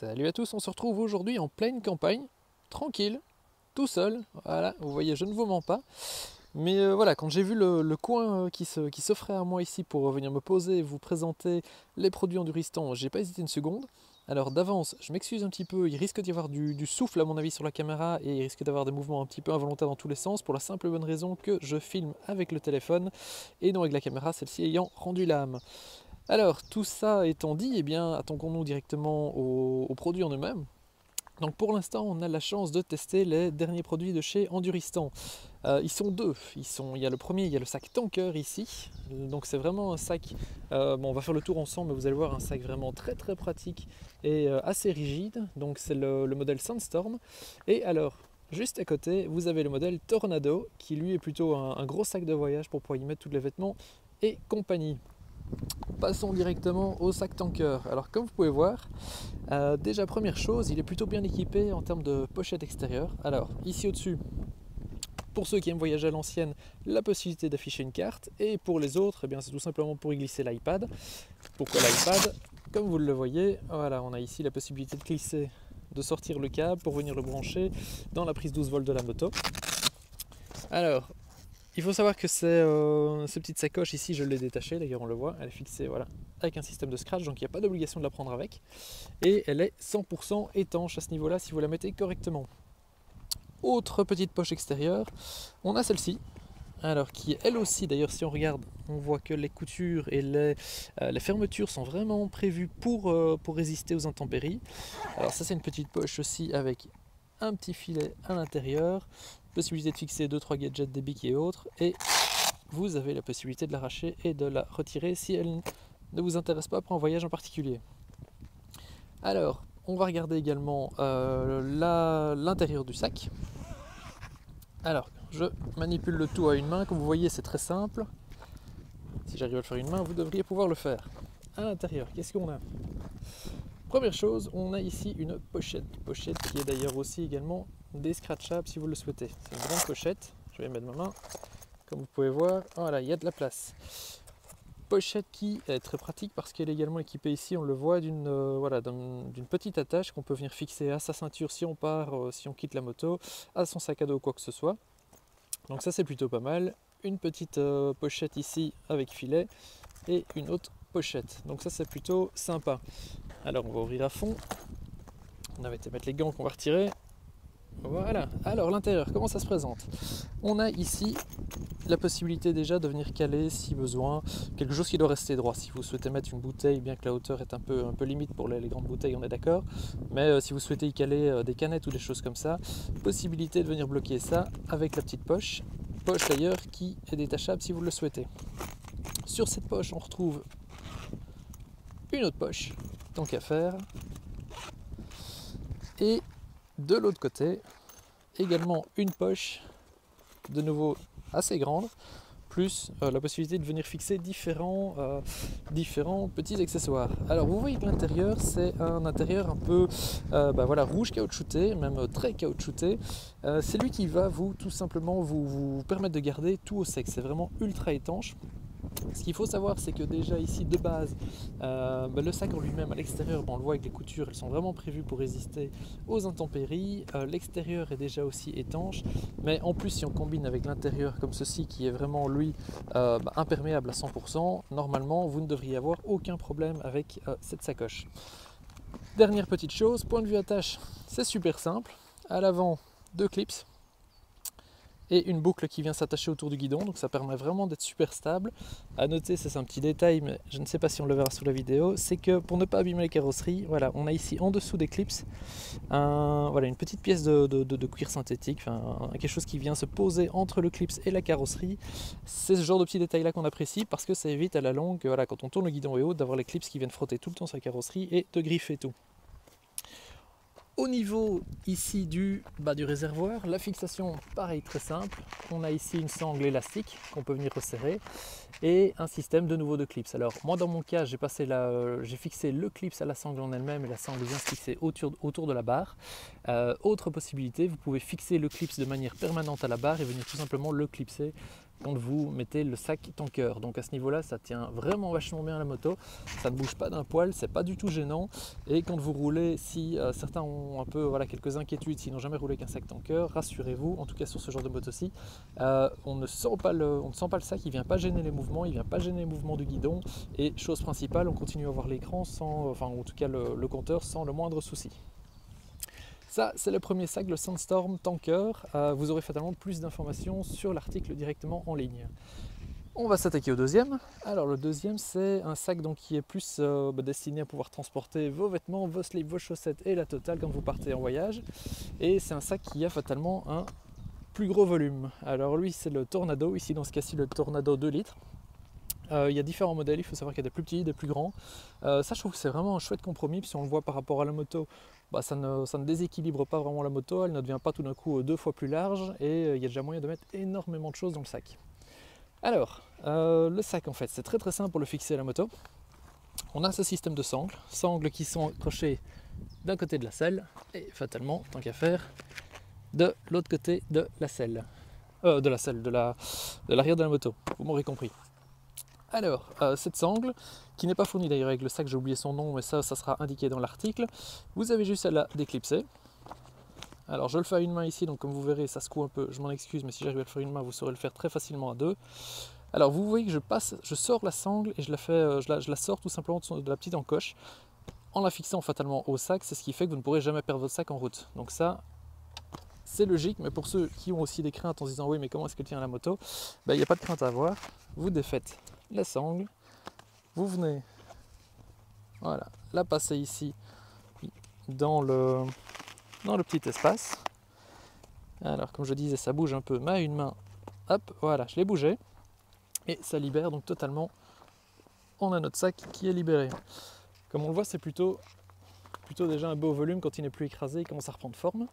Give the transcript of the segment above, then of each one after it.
Salut à tous, on se retrouve aujourd'hui en pleine campagne, tranquille, tout seul, voilà, vous voyez je ne vous mens pas. Mais voilà, quand j'ai vu le coin qui s'offrait à moi ici pour venir me poser et vous présenter les produits Enduristan, j'ai pas hésité une seconde. Alors d'avance, je m'excuse un petit peu, il risque d'y avoir du souffle à mon avis sur la caméra et il risque d'avoir des mouvements un petit peu involontaires dans tous les sens pour la simple et bonne raison que je filme avec le téléphone et non avec la caméra, celle-ci ayant rendu l'âme. Alors, tout ça étant dit, eh bien, attaquons-nous directement aux produits en eux-mêmes. Donc pour l'instant, on a la chance de tester les derniers produits de chez Enduristan. Ils sont deux. Il y a le premier, il y a le sac Tanker ici. Donc c'est vraiment un sac, bon, on va faire le tour ensemble, mais vous allez voir un sac vraiment très très pratique et assez rigide. Donc c'est le modèle Sandstorm. Et alors, juste à côté, vous avez le modèle Tornado, qui lui est plutôt un gros sac de voyage pour pouvoir y mettre tous les vêtements et compagnie. Passons directement au sac Tanker. Alors comme vous pouvez voir, déjà première chose, il est plutôt bien équipé en termes de pochette extérieure. Alors ici au-dessus, pour ceux qui aiment voyager à l'ancienne, la possibilité d'afficher une carte. Et pour les autres, eh bien, c'est tout simplement pour y glisser l'iPad. Pourquoi l'iPad? Comme vous le voyez, voilà, on a ici la possibilité de glisser, de sortir le câble pour venir le brancher dans la prise 12 volts de la moto. Alors, il faut savoir que ces petites sacoches ici, je l'ai détachée, d'ailleurs on le voit, elle est fixée voilà, avec un système de scratch, donc il n'y a pas d'obligation de la prendre avec. Et elle est 100% étanche à ce niveau-là si vous la mettez correctement. Autre petite poche extérieure, on a celle-ci, alors qui est elle aussi, d'ailleurs si on regarde, on voit que les coutures et les fermetures sont vraiment prévues pour résister aux intempéries. Alors ça c'est une petite poche aussi avec un petit filet à l'intérieur, possibilité de fixer 2-3 gadgets, des bics et autres, et vous avez la possibilité de l'arracher et de la retirer si elle ne vous intéresse pas pour un voyage en particulier. Alors, on va regarder également l'intérieur du sac. Alors, je manipule le tout à une main, comme vous voyez c'est très simple. Si j'arrive à le faire une main, vous devriez pouvoir le faire. À l'intérieur, qu'est-ce qu'on a? Première chose, on a ici une pochette qui est d'ailleurs aussi également descratchable si vous le souhaitez. C'est une grande pochette, je vais mettre ma main, comme vous pouvez voir, voilà, il y a de la place. Pochette qui est très pratique parce qu'elle est également équipée ici, on le voit, voilà, d'une petite attache qu'on peut venir fixer à sa ceinture si on part, si on quitte la moto, à son sac à dos ou quoi que ce soit. Donc ça c'est plutôt pas mal. Une petite pochette ici avec filet et une autre pochette. Donc ça c'est plutôt sympa. Alors on va ouvrir à fond. On avait été mettre les gants qu'on va retirer. Voilà. Alors l'intérieur, comment ça se présente? On a ici la possibilité déjà de venir caler si besoin, quelque chose qui doit rester droit. Si vous souhaitez mettre une bouteille, bien que la hauteur est un peu limite pour les grandes bouteilles, on est d'accord. Mais si vous souhaitez y caler des canettes ou des choses comme ça, possibilité de venir bloquer ça avec la petite poche. Poche d'ailleurs qui est détachable si vous le souhaitez. Sur cette poche, on retrouve une autre poche, tant qu'à faire. Et de l'autre côté, également une poche, de nouveau assez grande, plus la possibilité de venir fixer différents petits accessoires. Alors vous voyez que l'intérieur, c'est un intérieur un peu voilà, rouge caoutchouté, même très caoutchouté. C'est lui qui va tout simplement vous permettre de garder tout au sec. C'est vraiment ultra étanche. Ce qu'il faut savoir, c'est que déjà ici de base, le sac en lui-même à l'extérieur, on le voit avec les coutures, elles sont vraiment prévues pour résister aux intempéries. L'extérieur est déjà aussi étanche, mais en plus si on combine avec l'intérieur comme ceci qui est vraiment lui imperméable à 100%, normalement vous ne devriez avoir aucun problème avec cette sacoche. Dernière petite chose, point de vue attache, c'est super simple. À l'avant, 2 clips et une boucle qui vient s'attacher autour du guidon, donc ça permet vraiment d'être super stable. À noter, c'est un petit détail, mais je ne sais pas si on le verra sous la vidéo, c'est que pour ne pas abîmer les carrosseries, voilà, on a ici en dessous des clips voilà, une petite pièce de cuir synthétique, quelque chose qui vient se poser entre le clips et la carrosserie. C'est ce genre de petits détails là qu'on apprécie parce que ça évite à la longue, voilà, quand on tourne le guidon et haut, d'avoir les clips qui viennent frotter tout le temps sur la carrosserie et de griffer tout. Au niveau ici du réservoir, la fixation, pareil, très simple. On a ici une sangle élastique qu'on peut venir resserrer et un système de nouveau de clips. Alors moi dans mon cas, j'ai fixé le clips à la sangle en elle-même et la sangle vient se fixer autour de la barre. Autre possibilité, vous pouvez fixer le clips de manière permanente à la barre et venir tout simplement le clipser quand vous mettez le sac tanker. Donc à ce niveau-là, ça tient vraiment vachement bien la moto, ça ne bouge pas d'un poil, c'est pas du tout gênant. Et quand vous roulez, si certains ont un peu quelques inquiétudes, s'ils n'ont jamais roulé qu'un sac tanker, rassurez-vous, en tout cas sur ce genre de moto-ci, on ne sent pas le sac, il ne vient pas gêner les mouvements, il ne vient pas gêner les mouvements du guidon. Et chose principale, on continue à voir l'écran sans, en tout cas le compteur sans le moindre souci. Ça, c'est le premier sac, le Sandstorm Tanker. Vous aurez fatalement plus d'informations sur l'article directement en ligne. On va s'attaquer au deuxième. Alors le deuxième, c'est un sac donc, qui est plus destiné à pouvoir transporter vos vêtements, vos slips, vos chaussettes et la totale quand vous partez en voyage. Et c'est un sac qui a fatalement un plus gros volume. Alors lui, c'est le Tornado, ici dans ce cas-ci le Tornado 2 litres. Il y a différents modèles, il faut savoir qu'il y a des plus petits, des plus grands. Ça, je trouve que c'est vraiment un chouette compromis, puis si on le voit par rapport à la moto, ça ne déséquilibre pas vraiment la moto, elle ne devient pas tout d'un coup 2 fois plus large, et il y a déjà moyen de mettre énormément de choses dans le sac. Alors, le sac en fait, c'est très très simple pour le fixer à la moto. On a ce système de sangles qui sont accrochées d'un côté de la selle, et fatalement, tant qu'à faire, de l'autre côté de la selle. De l'arrière de la moto, vous m'aurez compris. Alors, cette sangle, qui n'est pas fournie d'ailleurs avec le sac, j'ai oublié son nom, mais ça sera indiqué dans l'article, vous avez juste à la déclipser. Alors je le fais à une main ici, donc comme vous verrez, ça secoue un peu, je m'en excuse, mais si j'arrive à le faire une main, vous saurez le faire très facilement à deux. Alors vous voyez que je sors la sangle et je la sors tout simplement de la petite encoche, en la fixant fatalement au sac, c'est ce qui fait que vous ne pourrez jamais perdre votre sac en route. Donc ça, c'est logique, mais pour ceux qui ont aussi des craintes en se disant oui, mais comment est-ce qu'elle tient à la moto, il n'y a pas de crainte à avoir, vous défaites la sangle, vous venez la passer ici dans le petit espace. Alors comme je disais, ça bouge un peu, mais à une main, hop, voilà, je l'ai bougé et ça libère donc totalement. On a notre sac qui est libéré. Comme on le voit, c'est plutôt déjà un beau volume quand il n'est plus écrasé, il commence à reprendre forme.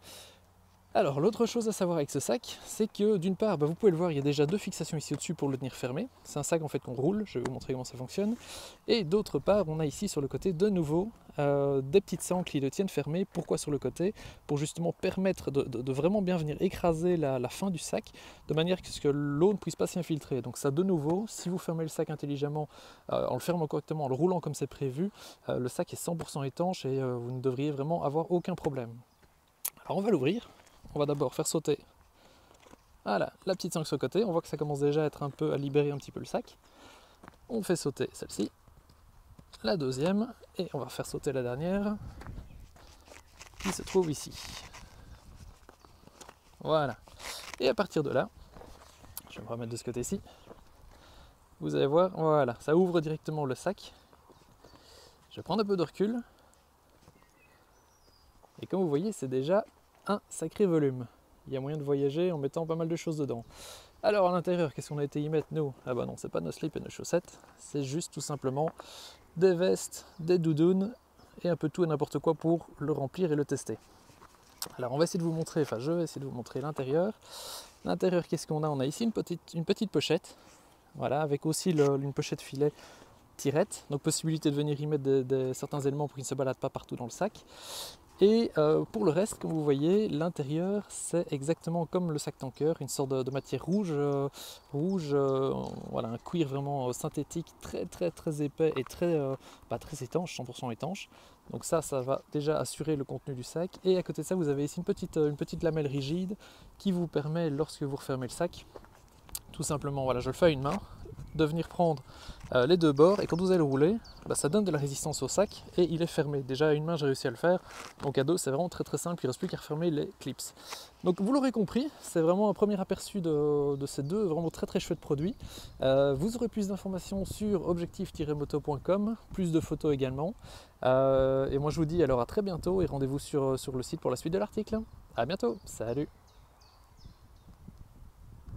Alors l'autre chose à savoir avec ce sac, c'est que d'une part, vous pouvez le voir, il y a déjà deux fixations ici au-dessus pour le tenir fermé. C'est un sac en fait qu'on roule, je vais vous montrer comment ça fonctionne. Et d'autre part, on a ici sur le côté de nouveau des petites sangles qui le tiennent fermé. Pourquoi sur le côté? Pour justement permettre de vraiment bien venir écraser la fin du sac, de manière que l'eau ne puisse pas s'y infiltrer. Donc ça de nouveau, si vous fermez le sac intelligemment, en le fermant correctement, en le roulant comme c'est prévu, le sac est 100% étanche et vous ne devriez vraiment avoir aucun problème. Alors on va l'ouvrir. On va d'abord faire sauter la petite sangle sur le côté. On voit que ça commence déjà à libérer un petit peu le sac. On fait sauter celle-ci, la deuxième, et on va faire sauter la dernière qui se trouve ici. Voilà. Et à partir de là, je vais me remettre de ce côté-ci. Vous allez voir, voilà, ça ouvre directement le sac. Je vais prendre un peu de recul. Et comme vous voyez, c'est déjà un sacré volume. Il y a moyen de voyager en mettant pas mal de choses dedans. Alors à l'intérieur, qu'est-ce qu'on a été y mettre nous? Ah bah non, c'est pas nos slips et nos chaussettes, c'est juste tout simplement des vestes, des doudounes et un peu tout et n'importe quoi pour le remplir et le tester. Alors on va essayer de vous montrer, je vais essayer de vous montrer l'intérieur. L'intérieur, qu'est-ce qu'on a? On a ici une petite pochette, voilà, avec aussi une pochette filet tirette, donc possibilité de venir y mettre certains éléments pour qu'ils ne se baladent pas partout dans le sac. Et pour le reste, comme vous voyez, l'intérieur c'est exactement comme le sac tanker, une sorte de matière rouge, voilà, un cuir vraiment synthétique très très très épais et très étanche, 100% étanche. Donc ça va déjà assurer le contenu du sac. Et à côté de ça, vous avez ici une petite lamelle rigide qui vous permet, lorsque vous refermez le sac, tout simplement, voilà, je le fais à une main, de venir prendre les deux bords, et quand vous allez le rouler, ça donne de la résistance au sac et il est fermé. Déjà à une main j'ai réussi à le faire, donc à deux c'est vraiment très très simple, il ne reste plus qu'à refermer les clips. Donc vous l'aurez compris, c'est vraiment un premier aperçu de ces deux vraiment très très chouettes produits. Vous aurez plus d'informations sur objectif-moto.com, plus de photos également. Et moi je vous dis alors à très bientôt et rendez-vous sur le site pour la suite de l'article. À bientôt, salut!